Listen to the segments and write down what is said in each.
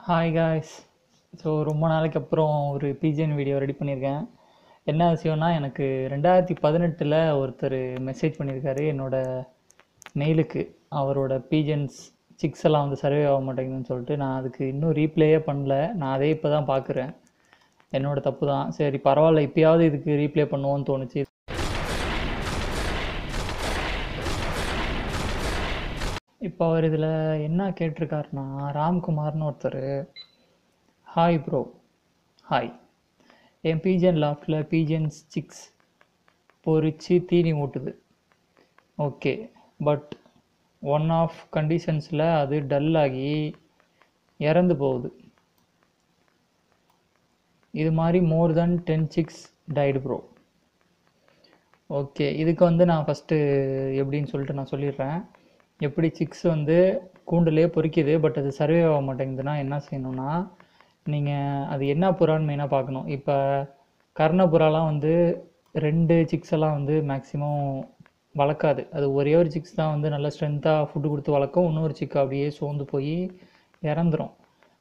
Hi guys. So ரொம்ப நாளைக்கு அப்புறம் ஒரு பிஜிஎன் வீடியோ ரெடி பண்ணியிருக்கேன். என்ன விஷயம்னா, எனக்கு 2018 ஒருத்தர் மெசேஜ் பண்ணியிருக்காரு என்னோடய மெயிலுக்கு. அவரோட பிஜிஎன்ஸ் சிக்ஸ் எல்லாம் வந்து சர்வே ஆக மாட்டேங்குதுன்னு சொல்லிட்டு, நான் அதுக்கு இன்னும் ரீப்ளேயே பண்ணல. நான் அதே இப்போ தான் பார்க்குறேன். என்னோட தப்பு தான். சரி பரவாயில்ல, இப்போயாவது இதுக்கு ரீப்ளே பண்ணுவோன்னு தோணுச்சு. இப்போ அவர் இதில் என்ன கேட்டிருக்காருன்னா, ராம்குமார்னு ஒருத்தர், ஹாய் ப்ரோ. ஹாய். என் பிஜிஎன் லாஃப்டில் பிஜிஎன்ஸ் சிக்ஸ் பொறிச்சு தீனி ஊட்டுது. ஓகே, பட் ஒன் ஆஃப் கண்டிஷன்ஸில் அது டல்லாகி இறந்து போகுது. இது மாதிரி மோர் தென் 10 சிக்ஸ் டைடு ப்ரோ. ஓகே, இதுக்கு வந்து நான் ஃபஸ்ட்டு எப்படின்னு சொல்லிட்டு நான் சொல்லிடுறேன். எப்படி சிக்ஸ் வந்து கூண்டுலேயே பொறிக்குது, பட் அது சர்வே ஆக மாட்டேங்குதுன்னா என்ன செய்யணும்னா, நீங்கள் அது என்ன புறான்னு மெயினாக பார்க்கணும். இப்போ கர்ணப்புறாலாம் வந்து 2 சிக்ஸ் எல்லாம் வந்து மேக்ஸிமம் வளர்க்காது. அது ஒரே ஒரு சிக்ஸ் தான் வந்து நல்லா ஸ்ட்ரென்த்தாக ஃபுட்டு கொடுத்து வளர்க்கும். இன்னொரு சிக்கு அப்படியே சோர்ந்து போய் இறந்துடும்.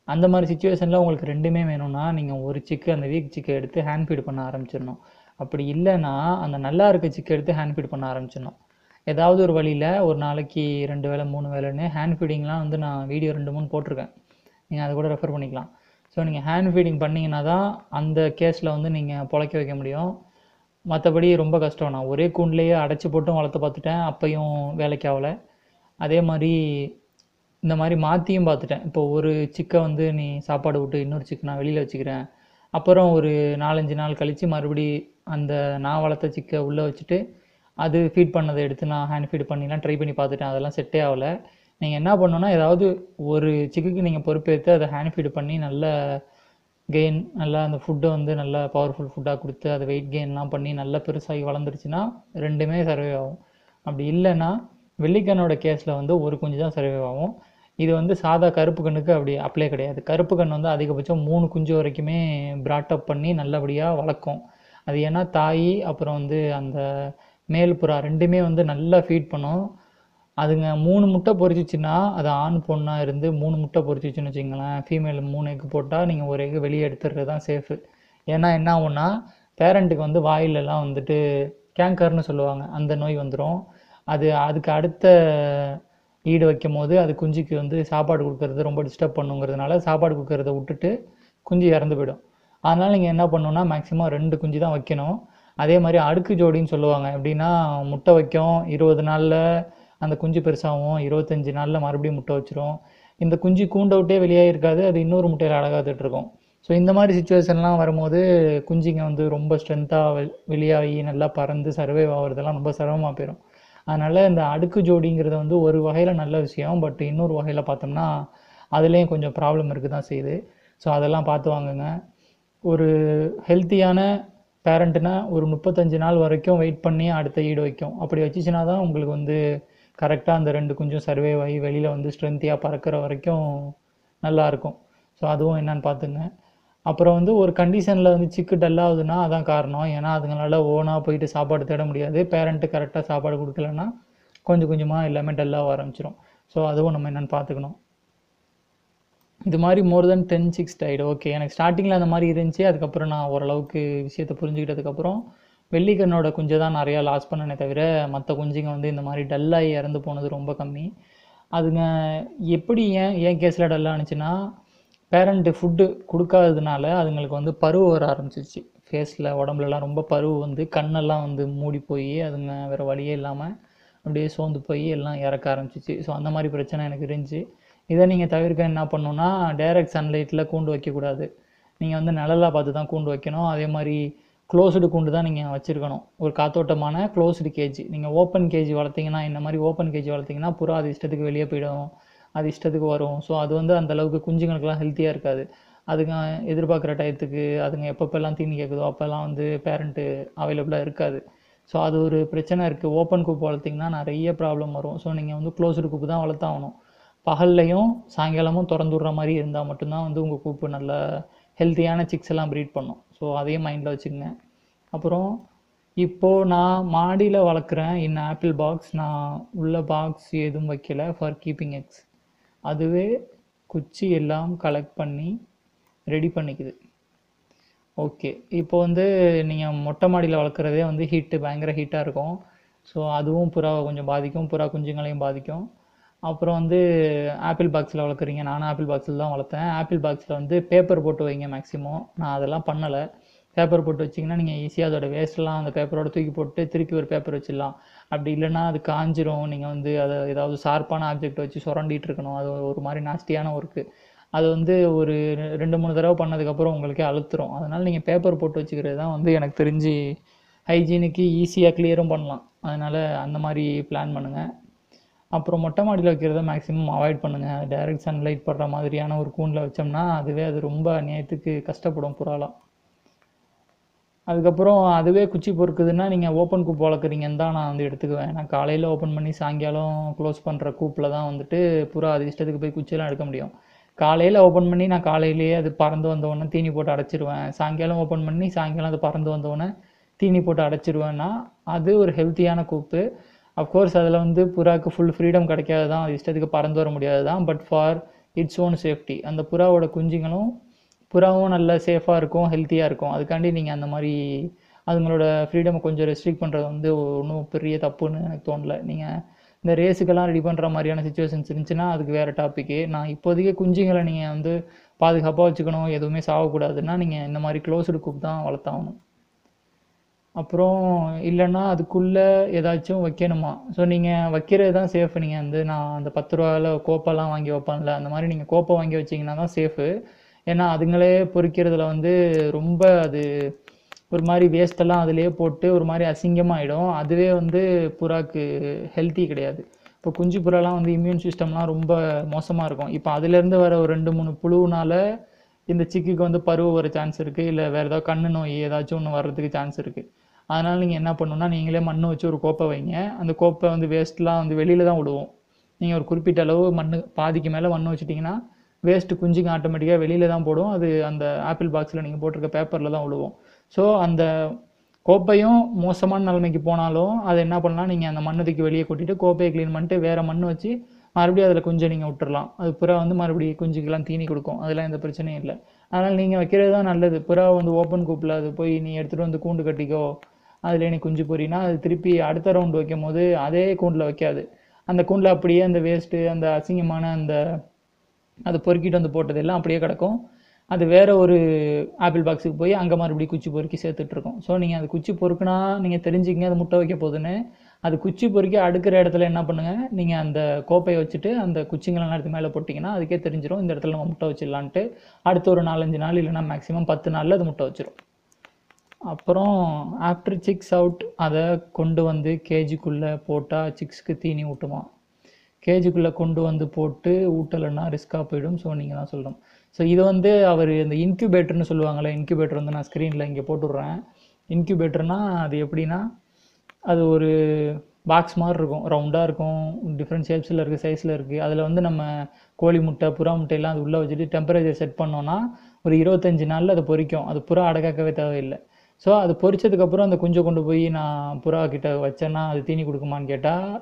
அந்த மாதிரி சுச்சுவேஷனில் உங்களுக்கு ரெண்டுமே வேணும்னா, நீங்கள் ஒரு சிக்கு அந்த வீக் சிக்கை எடுத்து ஹேண்ட் ஃபீட் பண்ண ஆரம்பிச்சிடணும். அப்படி இல்லைன்னா அந்த நல்லா இருக்க சிக்கை எடுத்து ஹேண்ட் ஃபீட் பண்ண ஆரம்பிச்சிடணும். ஏதாவது ஒரு வழியில் ஒரு நாளைக்கு 2 வேளை 3 வேளைன்னு ஹேண்ட் ஃபீடிங்லாம் வந்து நான் வீடியோ 2-3 போட்டிருக்கேன். நீங்கள் அதை கூட ரெஃபர் பண்ணிக்கலாம். ஸோ நீங்கள் ஹேண்ட் ஃபீடிங் பண்ணிங்கன்னா தான் அந்த கேஸில் வந்து நீங்கள் பொழைக்க வைக்க முடியும். மற்றபடி ரொம்ப கஷ்டம். நான் ஒரே கூண்டுலேயே அடைச்சி போட்டும் வளர்த்து பார்த்துட்டேன், அப்பையும் வேலைக்கு ஆகலை. அதே மாதிரி இந்த மாதிரி மாற்றியும் பார்த்துட்டேன். இப்போ ஒரு சிக்கை வந்து நீ சாப்பாடு விட்டு இன்னொரு சிக்கு நான் வெளியில் வச்சுக்கிறேன், அப்புறம் ஒரு 4-5 நாள் கழித்து மறுபடி அந்த நான் வளர்த்த சிக்கை உள்ளே வச்சுட்டு அது ஃபீட் பண்ணதை எடுத்து நான் ஹேண்ட் ஃபீட் பண்ணிலாம் ட்ரை பண்ணி பார்த்துட்டேன். அதெல்லாம் செட்டே ஆகலை. நீங்கள் என்ன பண்ணணுன்னா, ஏதாவது ஒரு சிக்குக்கு நீங்கள் பொறுப்பேற்று அதை ஹேண்ட் ஃபீட் பண்ணி நல்ல கெயின், நல்லா அந்த ஃபுட்டை வந்து நல்லா பவர்ஃபுல் ஃபுட்டாக கொடுத்து அதை வெயிட் கெயின்லாம் பண்ணி நல்லா பெருசாகி வளர்ந்துருச்சுன்னா ரெண்டுமே சர்வே ஆகும். அப்படி இல்லைன்னா வெள்ளிக்கண்ணோட கேஸில் வந்து ஒரு குஞ்சு தான் சர்வே ஆகும். இது வந்து சாதா கருப்பு கண்ணுக்கு அப்படி அப்ளை கிடையாது. கருப்பு கண் வந்து அதிகபட்சம் 3 குஞ்சு வரைக்குமே பிராட்டப் பண்ணி நல்லபடியாக வளர்க்கும். அது ஏன்னா தாய் அப்புறம் வந்து அந்த மேல் புறா ரெண்டுமே வந்து நல்லா ஃபீட் பண்ணும். அதுங்க 3 முட்டை பொரிச்சிச்சின்னா, அது ஆண் பொண்ணாக இருந்து 3 முட்டை பொரிச்சிச்சுன்னு வச்சுங்களேன், ஃபீமேல் 3 எக்கு போட்டால் நீங்கள் ஒரு எக்கு வெளியே எடுத்துடுறது தான் சேஃபு. ஏன்னா என்ன ஆகும்னா, பேரண்ட்டுக்கு வந்து வாயிலெல்லாம் வந்துட்டு கேங்கர்னு சொல்லுவாங்க, அந்த நோய் வந்துடும். அதுக்கு அடுத்த ஈடு வைக்கும் போது அது குஞ்சுக்கு வந்து சாப்பாடு கொடுக்கறது ரொம்ப டிஸ்டர்ப் பண்ணுங்கிறதுனால சாப்பாடு கொடுக்கறத விட்டுட்டு குஞ்சு இறந்து போயிடும். அதனால் நீங்கள் என்ன பண்ணணுன்னா, மேக்ஸிமம் 2 குஞ்சு தான் வைக்கணும். அதே மாதிரி அடுக்கு ஜோடின்னு சொல்லுவாங்க. எப்படின்னா, முட்டை வைக்கும், 20 நாளில் அந்த குஞ்சு பெருசாகும், 25 நாளில் மறுபடியும் முட்டை வச்சிரும். இந்த குஞ்சு கூண்டை விட்டே வெளியே இருக்காது, அது இன்னொரு முட்டையில் அழகாத்துட்டு இருக்கும். ஸோ இந்த மாதிரி சுச்சுவேஷன்லாம் வரும்போது குஞ்சுங்க வந்து ரொம்ப ஸ்ட்ரென்த்தாக வெளியாகி நல்லா பறந்து சர்வைவ் ஆகிறதெல்லாம் ரொம்ப சிரமமாக போயிடும். அதனால் இந்த அடுக்கு ஜோடிங்கிறது வந்து ஒரு வகையில் நல்ல விஷயம், பட் இன்னொரு வகையில் பார்த்தோம்னா அதுலேயும் கொஞ்சம் ப்ராப்ளம் இருக்குது தான் செய்யுது. ஸோ அதெல்லாம் பார்த்து வாங்குங்க. ஒரு ஹெல்த்தியான பேரண்ட்னா ஒரு 35 நாள் வரைக்கும் வெயிட் பண்ணி அடுத்த ஈடு வைக்கும். அப்படி வச்சுச்சுன்னா தான் உங்களுக்கு வந்து கரெக்டாக அந்த 2 குஞ்சும் சர்வைவ் ஆகி வெளியில் வந்து ஸ்ட்ரென்த்தியாக பறக்கிற வரைக்கும் நல்லாயிருக்கும். ஸோ அதுவும் என்னன்னு பார்த்துங்க. அப்புறம் வந்து ஒரு கண்டிஷனில் வந்து சிக்கு டல்லாகுதுன்னா அதான் காரணம். ஏன்னா அதுங்களால ஓனாக போயிட்டு சாப்பாடு தேட முடியாது. பேரண்ட்டு கரெக்டாக சாப்பாடு கொடுக்கலன்னா கொஞ்சம் கொஞ்சமாக எல்லாமே டல்லாக ஆரம்பிச்சிடும். ஸோ அதுவும் நம்ம என்னென்னு பார்த்துக்கணும். இது மாதிரி மோர் தென் 10 சிக்ஸ் டைடு. ஓகே, எனக்கு ஸ்டார்டிங்கில் அந்த மாதிரி இருந்துச்சு. அதுக்கப்புறம் நான் ஓரளவுக்கு விஷயத்தை புரிஞ்சுக்கிட்டதுக்கப்புறம் வெள்ளிக்கண்ணோட குஞ்சை தான் நிறையா லாஸ் பண்ணனே தவிர மற்ற குஞ்சுங்க வந்து இந்த மாதிரி டல்லாகி இறந்து போனது ரொம்ப கம்மி. அதுங்க எப்படி ஏன் கேஸில் டல்லானுச்சுன்னா, பேரண்ட்டு ஃபுட்டு கொடுக்காததுனால அதுங்களுக்கு வந்து பருவு வர ஆரம்பிச்சிச்சு. ஃபேஸில் உடம்புலலாம் ரொம்ப பருவு வந்து கண்ணெல்லாம் வந்து மூடி போய் அதுங்க வேறு வழியே இல்லாமல் அப்படியே சோர்ந்து போய் எல்லாம் இறக்க ஆரம்பிச்சிச்சு. ஸோ அந்த மாதிரி பிரச்சனை எனக்கு இருந்துச்சு. இதை நீங்கள் தவிர்க்க என்ன பண்ணணுன்னா, டைரக்ட் சன்லைட்டில் கூண்டு வைக்கக்கூடாது. நீங்கள் வந்து நிழலாக பார்த்து தான் கூண்டு வைக்கணும். அதே மாதிரி க்ளோஸ்டு கூண்டு தான் நீங்கள் வச்சுருக்கணும். ஒரு காத்தோட்டமான க்ளோஸ்டு கேஜி. நீங்கள் ஓப்பன் கேஜி வளர்த்திங்கன்னா, இந்த மாதிரி ஓப்பன் கேஜி வளர்த்திங்கன்னா புறா அது இஷ்டத்துக்கு வெளியே போயிடும், அது இஷ்டத்துக்கு வரும். ஸோ அது வந்து அந்தளவுக்கு குஞ்சுங்களுக்கெல்லாம் ஹெல்த்தியாக இருக்காது. அதுங்க எதிர்பார்க்குற டயத்துக்கு அதுங்க எப்பப்பெல்லாம் தீனி கேட்குதோ அப்போல்லாம் வந்து பேரண்ட்டு அவைலபிளாக இருக்காது. ஸோ அது ஒரு பிரச்சனை இருக்குது. ஓப்பன் கூப்பு வளர்த்திங்கன்னா நிறைய ப்ராப்ளம் வரும். ஸோ நீங்கள் வந்து க்ளோஸ்டு கூப்பு தான் வளர்த்தாகணும். பகல்லையும் சாயங்காலமும் திறந்து விட்ற மாதிரி இருந்தால் மட்டும்தான் வந்து உங்கள் கூப்பு நல்ல ஹெல்த்தியான சிக்ஸ் எல்லாம் ப்ரீட் பண்ணும். ஸோ அதையும் மைண்டில் வச்சுக்கோங்க. அப்புறம் இப்போது நான் மாடியில் வளர்க்குறேன் இன் ஆப்பிள் பாக்ஸ். நான் உள்ள பாக்ஸ் எதுவும் வைக்கல ஃபார் கீப்பிங் எக்ஸ். அதுவே குச்சி எல்லாம் கலெக்ட் பண்ணி ரெடி பண்ணிக்குது. ஓகே, இப்போ வந்து நீங்கள் மொட்டை மாடியில் வளர்க்குறதே வந்து பயங்கர ஹீட்டாக இருக்கும். ஸோ அதுவும் புறாவை கொஞ்சம் பாதிக்கும், புறா குஞ்சுங்களையும் பாதிக்கும். அப்புறம் வந்து ஆப்பிள் பாக்ஸில் வளர்க்குறீங்க, நானும் ஆப்பிள் பாக்ஸில் தான் வளர்த்தேன். ஆப்பிள் பாக்ஸில் வந்து பேப்பர் போட்டு வைங்க மேக்ஸிமம். நான் அதெல்லாம் பண்ணலை. பேப்பர் போட்டு வச்சிங்கன்னா நீங்கள் ஈஸியாக அதோட வேஸ்ட்லாம் அந்த பேப்பரோட தூக்கி போட்டு திருப்பி ஒரு பேப்பர் வச்சிடலாம். அப்படி இல்லைன்னா அது காஞ்சிரும். நீங்கள் வந்து அதை ஏதாவது ஷார்ப்பான ஆப்ஜெக்ட் வச்சு சுரண்டிட்டு இருக்கணும். அது ஒரு மாதிரி நாஸ்டியான ஒர்க்கு. அது வந்து ஒரு 2-3 தடவை பண்ணதுக்கப்புறம் உங்களுக்கே அழுத்துரும். அதனால் நீங்கள் பேப்பர் போட்டு வச்சுக்கிறது தான் வந்து எனக்கு தெரிஞ்சு ஹைஜீனுக்கு ஈஸியாக கிளியரும் பண்ணலாம். அதனால் அந்த மாதிரி பிளான் பண்ணுங்கள். அப்புறம் மொட்டை மாடியில் வைக்கிறத மேக்ஸிமம் அவாய்ட் பண்ணுங்கள். டைரக்ட் சன்லைட் படுற மாதிரியான ஒரு கூண்டில் வச்சோம்னா அது ரொம்ப அநியாயத்துக்கு கஷ்டப்படும் புறாலாம். அதுக்கப்புறம் அதுவே குச்சி பொறுக்குதுன்னா நீங்கள் ஓப்பன் கூப் வளர்க்குறீங்கன்னு தான் நான் வந்து எடுத்துக்குவேன். நான் காலையில் ஓப்பன் பண்ணி சாயங்காலம் க்ளோஸ் பண்ணுற கூப்பில் தான் வந்துட்டு புறா அது இஷ்டத்துக்கு போய் குச்சியெல்லாம் எடுக்க முடியும். காலையில் ஓப்பன் பண்ணி நான் காலையிலேயே அது பறந்து வந்தோடனே தீனி போட்டு அடைச்சிருவேன். சாயங்காலம் ஓப்பன் பண்ணி சாயங்காலம் அது பறந்து வந்தோடனே தீனி போட்டு அடைச்சிருவேன்னா அது ஒரு ஹெல்த்தியான கூப்பு. அஃப்கோர்ஸ் அதில் வந்து புறாவுக்கு ஃபுல் ஃப்ரீடம் கிடைக்காது தான், அது இஷ்டத்துக்கு பறந்து வர முடியாது தான். But for its own safety அந்த புறாவோட குஞ்சுங்களும் புறாவும் நல்லா சேஃபாக இருக்கும், ஹெல்த்தியாக இருக்கும். அதுக்காண்டி நீங்கள் அந்த மாதிரி அதுங்களோட ஃப்ரீடமை கொஞ்சம் ரெஸ்ட்ரிக்ட் பண்ணுறது வந்து ஒன்றும் பெரிய தப்புன்னு எனக்கு தோணலை. நீங்கள் இந்த ரேஸுக்கெல்லாம் ரெடி பண்ணுற மாதிரியான சுச்சுவேஷன்ஸ் இருந்துச்சுன்னா அதுக்கு வேறு டாப்பிக்கு. நான் இப்போதைக்கு குஞ்சுங்களை நீங்கள் வந்து பாதுகாப்பாக வச்சுக்கணும், எதுவுமே சாகக்கூடாதுன்னா நீங்கள் இந்த மாதிரி க்ளோஸ்டு கூப் தான் வளர்த்தாகணும். அப்புறம் இல்லைன்னா அதுக்குள்ளே ஏதாச்சும் வைக்கணுமா? ஸோ நீங்கள் வைக்கிறது தான் சேஃபு. நீங்கள் வந்து நான் அந்த 10 ரூபாயில் கோப்பெல்லாம் வாங்கி வைப்பேன்ல, அந்த மாதிரி நீங்கள் கோப்பை வாங்கி வச்சிங்கன்னா தான் சேஃபு. ஏன்னா அதுங்களே பொறிக்கிறதுல வந்து ரொம்ப அது ஒரு மாதிரி வேஸ்ட்டெல்லாம் அதிலே போட்டு ஒரு மாதிரி அசிங்கமாகிடும். அதுவே வந்து புறாக்கு ஹெல்த்தி கிடையாது. இப்போ குஞ்சு புறாலாம் வந்து இம்யூன் சிஸ்டம்லாம் ரொம்ப மோசமாக இருக்கும். இப்போ அதுலேருந்து வர ஒரு 2-3 புழுவுனால இந்த சிக்குக்கு வந்து பருவ வர சான்ஸ் இருக்குது, இல்லை வேறு ஏதாவது கண்ணு நோய் ஏதாச்சும் ஒன்று வர்றதுக்கு சான்ஸ் இருக்குது. அதனால் நீங்கள் என்ன பண்ணணுன்னா நீங்களே மண் வச்சு ஒரு கோப்பை வைங்க. அந்த கோப்பை வந்து வேஸ்ட்லாம் வந்து வெளியில் தான் விடுவோம். நீங்கள் ஒரு குறிப்பிட்ட அளவு பாதிக்கு மேலே மண் வச்சுட்டிங்கன்னா வேஸ்ட்டு குஞ்சுங்க ஆட்டோமேட்டிக்காக வெளியில் தான் போடும். அது அந்த ஆப்பிள் பாக்ஸில் நீங்கள் போட்டிருக்க பேப்பரில் தான் விழுவோம். ஸோ அந்த கோப்பையும் மோசமான நிலைமைக்கு போனாலும் அதை என்ன பண்ணலாம், நீங்கள் அந்த மண்ணத்துக்கு வெளியே கொட்டிட்டு கோப்பையை க்ளீன் பண்ணிட்டு வேறு மண் வச்சு மறுபடியும் அதில் குஞ்சை நீங்கள் விட்டுறலாம். அது புறா வந்து மறுபடியும் குஞ்சுக்கெல்லாம் தீனி கொடுக்கும். அதெல்லாம் எந்த பிரச்சனையும் இல்லை. அதனால் நீங்கள் வைக்கிறது தான் நல்லது. புறா வந்து ஓப்பன் கூப்பில் அது போய் நீ எடுத்துகிட்டு வந்து கூண்டு கட்டிக்கோ, அதில் நீ குஞ்சு பொறினா அது திருப்பி அடுத்த ரவுண்டு வைக்கும் போது அதே கூண்டில் வைக்காது. அந்த கூண்டில் அப்படியே அந்த வேஸ்ட்டு அந்த அசிங்கமான அது பொறுக்கிட்டு வந்து போட்டது எல்லாம் அப்படியே கிடக்கும். அது வேறு ஒரு ஆப்பிள் பாக்ஸுக்கு போய் அங்கே மறுபடியும் குச்சி பொறுக்கி சேர்த்துட்ருக்கோம். ஸோ நீங்கள் அது குச்சி பொறுக்குனா நீங்கள் தெரிஞ்சுக்கிங்க அது முட்டை வைக்க போகுதுன்னு. அது குச்சி பொறுக்கி அடுக்கிற இடத்துல என்ன பண்ணுங்கள், நீங்கள் அந்த கோப்பையை வச்சுட்டு அந்த குச்சிங்களெல்லாம் எடுத்து மேலே போட்டிங்கன்னா அதுக்கே தெரிஞ்சிடும் இந்த இடத்துல நம்ம முட்டை வச்சிடலான்ட்டு. அடுத்த ஒரு 4-5 நாள் இல்லைனா மேக்ஸிமம் 10 நாளில் அது முட்டை வச்சிடும். அப்புறம் ஆஃப்டர் சிக்ஸ் அவுட் அதை கொண்டு வந்து கேஜிக்குள்ளே போட்டால் சிக்ஸ்க்கு தீனி ஊட்டுமா? கேஜுக்குள்ளே கொண்டு வந்து போட்டு ஊட்டலைன்னா ரிஸ்க்காக போயிடும். ஸோ நீங்கள் தான் சொல்லணும். ஸோ இது வந்து அவர் இந்த இன்க்யூபேட்டர்னு சொல்லுவாங்கள்ல, இன்க்யூபேட்டர் வந்து நான் ஸ்க்ரீனில் இங்கே போட்டுடுறேன். இன்க்யூபேட்டர்னால் அது எப்படின்னா அது ஒரு பாக்ஸ் மாதிரி இருக்கும், ரவுண்டாக இருக்கும், டிஃப்ரெண்ட் ஷேப்ஸில் இருக்குது, சைஸில் இருக்குது. அதில் வந்து நம்ம கோழி முட்டை புறா முட்டையெல்லாம் அது உள்ளே வச்சுட்டு டெம்பரேச்சர் செட் பண்ணோன்னா ஒரு 25 நாளில் அது பொரிக்கும். அது புறா அடக்காக்கவே தேவையில்லை. ஸோ அது பொரிச்சதுக்கப்புறம் அந்த குஞ்சை கொண்டு போய் நான் புறா கிட்ட வச்சேன்னா அது தீனி கொடுக்குமான்னு கேட்டால்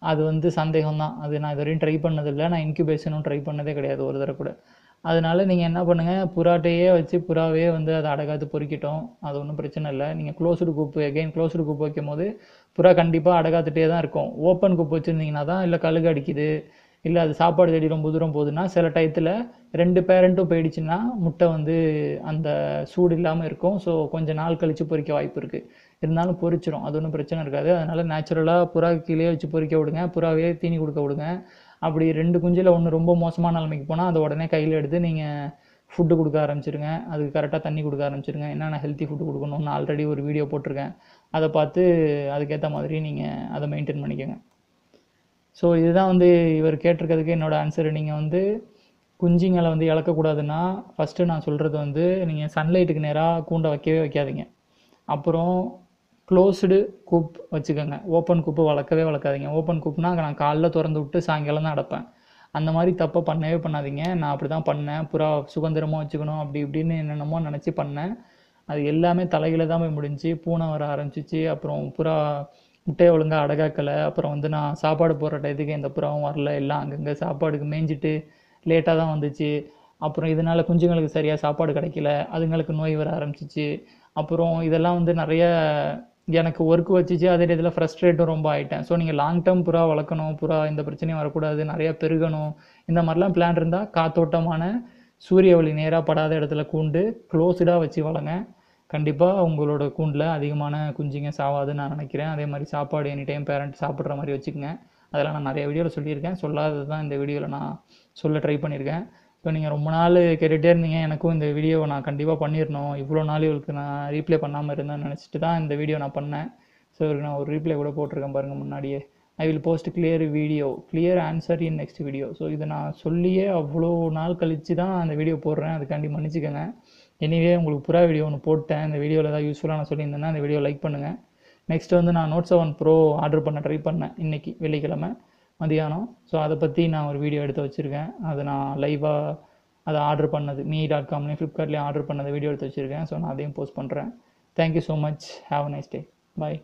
அது வந்து சந்தேகம் தான். அது நான் இது வரையும் ட்ரை பண்ணதில்லை. நான் இன்க்யூபேஷனும் ட்ரை பண்ணதே கிடையாது ஒரு தடவை கூட. அதனால் நீங்கள் என்ன பண்ணுங்கள், புறாட்டையே வச்சு புறாவே வந்து அதை அடகாத்து பொறிக்கட்டும், அது ஒன்றும் பிரச்சனை இல்லை. நீங்கள் க்ளோஸ்டு கூப்பு க்ளோஸ்டு கூப்பு வைக்கும் போது புறா கண்டிப்பாக அடகாத்துட்டே தான் இருக்கும். ஓப்பன் கூப்பு வச்சுருந்தீங்கன்னா தான் இல்லை கழுகு அடிக்குது, இல்லை அது சாப்பாடு தேடி ரொம்ப தூரம் போகுதுன்னா சில டயத்தில் 2 பேரண்ட்டும் போயிடுச்சுன்னா முட்டை வந்து அந்த சூடு இல்லாமல் இருக்கும். ஸோ கொஞ்சம் நாள் கழித்து பொறிக்க வாய்ப்பு இருக்குது. இருந்தாலும் பொரிச்சிடும், அது ஒன்றும் பிரச்சனை இருக்காது. அதனால் நேச்சுரலாக புறா கீழே வச்சு பொறிக்க விடுங்க, புறாவே தீனி கொடுக்க விடுங்க. அப்படி 2 குஞ்சில் ஒன்று ரொம்ப மோசமான நிலைமைக்கு போனால் அதை உடனே கையில் எடுத்து நீங்கள் ஃபுட்டு கொடுக்க ஆரம்பிச்சிருங்க. அதுக்கு கரெக்டாக தண்ணி கொடுக்க ஆரம்பிச்சிருங்க. என்னென்ன ஹெல்த்தி ஃபுட்டு கொடுக்கணும்னு ஆல்ரெடி ஒரு வீடியோ போட்டிருக்கேன், அதை பார்த்து அதுக்கேற்ற மாதிரி நீங்கள் அதை மெயின்டைன் பண்ணிக்கோங்க. ஸோ இதுதான் வந்து இவர் கேட்டிருக்கிறதுக்கு என்னோடய ஆன்சரு. நீங்கள் வந்து குஞ்சுங்களை வந்து இழக்கக்கூடாதுன்னா ஃபஸ்ட்டு நான் சொல்கிறது வந்து நீங்கள் சன்லைட்டுக்கு நேராக கூண்டை வைக்கவே வைக்காதீங்க. அப்புறம் க்ளோஸ்டு கூப் வச்சுக்கோங்க. ஓப்பன் கூப்பு வளர்க்காதீங்க. ஓப்பன் கூப்னா நான் காலைல திறந்து விட்டு சாயங்காலம் தான் அடைப்பேன். அந்த மாதிரி தப்பை பண்ணவே பண்ணாதீங்க. நான் அப்படி தான் பண்ணேன். புறா சுதந்திரமாக வச்சுக்கணும் அப்படி இப்படின்னு என்னென்னமோ நினச்சி பண்ணேன். அது எல்லாமே தலைகீழ தான் போய் முடிஞ்சு. பூனை வர ஆரம்பிச்சிச்சு. அப்புறம் புறா முட்டையை ஒழுங்காக அடகாக்கலை. அப்புறம் வந்து நான் சாப்பாடு போடுற டயத்துக்கு எந்த புறாவும் வரல. எல்லாம் அங்கங்கே சாப்பாடுக்கு மேய்ஞ்சிட்டு லேட்டாக தான் வந்துச்சு. அப்புறம் இதனால் குஞ்சுங்களுக்கு சரியாக சாப்பாடு கிடைக்கல, அதுங்களுக்கு நோய் வர ஆரம்பிச்சிச்சு. அப்புறம் இதெல்லாம் வந்து நிறைய எனக்கு ஒர்க் வச்சுச்சு. அதே நேரத்தில் ஃப்ரஸ்ட்ரேட்டும் ரொம்ப ஆகிட்டேன். ஸோ நீங்கள் லாங் டேர்ம் புறா வளர்க்கணும், புறா இந்த பிரச்சனையும் வரக்கூடாது, நிறையா பெருகணும், இந்த மாதிரிலாம் பிளான் இருந்தால் காத்தோட்டமான சூரிய ஒளி நேராக படாத இடத்துல கூண்டு க்ளோஸ்டாக வச்சு வளங்க. கண்டிப்பாக உங்களோட கூண்டில் அதிகமான குஞ்சுங்க சாவாதுன்னு நான் நினைக்கிறேன். அதே மாதிரி சாப்பாடு எனி டைம் பேரண்ட் சாப்பிட்ற மாதிரி வச்சுக்கோங்க. அதெல்லாம் நான் நிறைய வீடியோவில் சொல்லியிருக்கேன். சொல்லாதது தான் இந்த வீடியோவில் நான் சொல்ல ட்ரை பண்ணியிருக்கேன். ஸோ நீங்கள் ரொம்ப நாள் கேட்டுகிட்டே இருந்தீங்க, எனக்கும் இந்த வீடியோவை நான் கண்டிப்பாக பண்ணிடணும், இவ்வளோ நாள் இவளுக்கு நான் ரீப்ளே பண்ணாமல் இருந்தேன்னு நினச்சிட்டு தான் இந்த வீடியோ நான் பண்ணேன். ஸோ இவருக்கு நான் ஒரு ரீப்ளே கூட போட்டிருக்கேன் பாருங்கள் முன்னாடியே. I will post clear answer in next video. So இதை நான் சொல்லியே அவ்வளோ நாள் கழித்து தான் அந்த வீடியோ போடுறேன், அதுக்காண்டி மன்னிச்சுக்கோங்க. எனிவே உங்களுக்கு புறா வீடியோ ஒன்று போட்டேன். இந்த வீடியோவில் ஏதாவது யூஸ்ஃபுல்லாக நான் சொல்லியிருந்தேன்னா அந்த வீடியோ லைக் பண்ணுங்கள். நெக்ஸ்ட் வந்து நான் Note 7 Pro ஆர்டர் பண்ண ட்ரை பண்ணேன் இன்றைக்கி வெள்ளிக்கிழமை மதியானம். ஸோ அதை பற்றி நான் ஒரு வீடியோ எடுத்து வச்சுருக்கேன். அதை நான் லைவாக அதை ஆர்டர் பண்ணது me.comலேயும் ஃப்ளிப்கார்ட்லேயும் ஆர்டர் பண்ணதை வீடியோ எடுத்து வச்சுருக்கேன். ஸோ நான் அதையும் போஸ்ட் பண்ணுறேன். Thank you so much. Have a nice day. Bye.